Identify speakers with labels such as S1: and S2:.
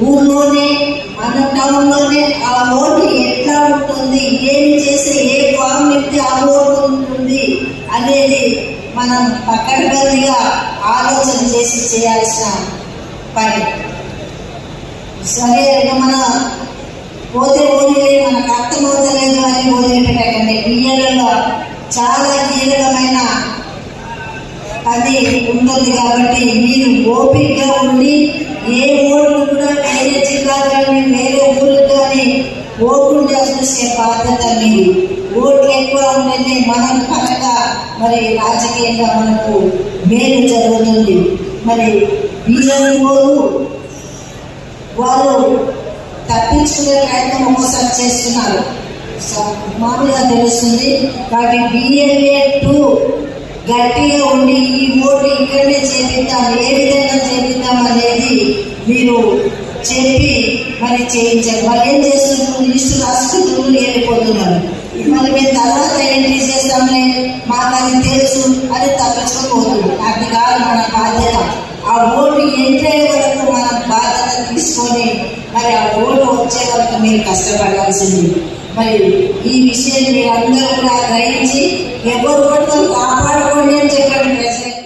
S1: ఊర్లోనే మన టౌన్లోనే ఆ ఓటు ఎట్లా ఉంటుంది, ఏమి చేస్తే ఏ ఫామ్ ఎత్తే ఆ ఓటు ఉంటుంది అనేది మనం పకడ్బందీగా ఆలోచన చేసి చేయాల్సిన పని. సరే మన పోతే పోనీ మనకు అర్థమవుతలేదు అని వదిలిపెట్టకండి. బియ్యంలో చాలా కీలకమైన అది ఉంటుంది కాబట్టి మీరు ఓపికగా ఉండి ఏ ఓట్లు కూడా వేరే జిల్లా కానీ వేరే ఊళ్ళు కానీ పోకుండా చూసే బాధ్యత మీరు. ఓట్లు ఎక్కువ ఉంటేనే మనం పరంగా మరి రాజకీయంగా మనకు మేలు జరుగుతుంది. మరి బియ్యంలోనూ వాళ్ళు తప్పించుకునే ప్రయత్నం ఒక్కోసారి చేస్తున్నారు, మామూలుగా తెలుస్తుంది. కాబట్టి BLA-2 గట్టిగా ఉండి ఈ ఓటు ఇక్కడనే చేపిద్దాం, ఏ విధంగా చేపిద్దాం అనేది మీరు చెప్పి మరి చేయించారు. వాళ్ళు ఏం చేస్తున్నారు, లిస్టు రాసుకుంటూ వెళ్ళిపోతున్నారు. మరి మేము తర్వాత ఏంటి చేస్తాంలే, మాకు అది తెలుసు అది తప్పించుకోకూడదు. అది కాదు మన బాధ్యత. ఆ ఓటు ఎంట్రే వరకు మనం బాధ్యత తీసుకొని మరి ఆ ఓటు వచ్చే వరకు మీరు కష్టపడాల్సింది. మరి ఈ విషయాన్ని మీరు అందరూ కూడా గ్రహించి ఎవరు ఓటుతో కాపాడుకోండి అని చెప్పండి ప్రజలకు.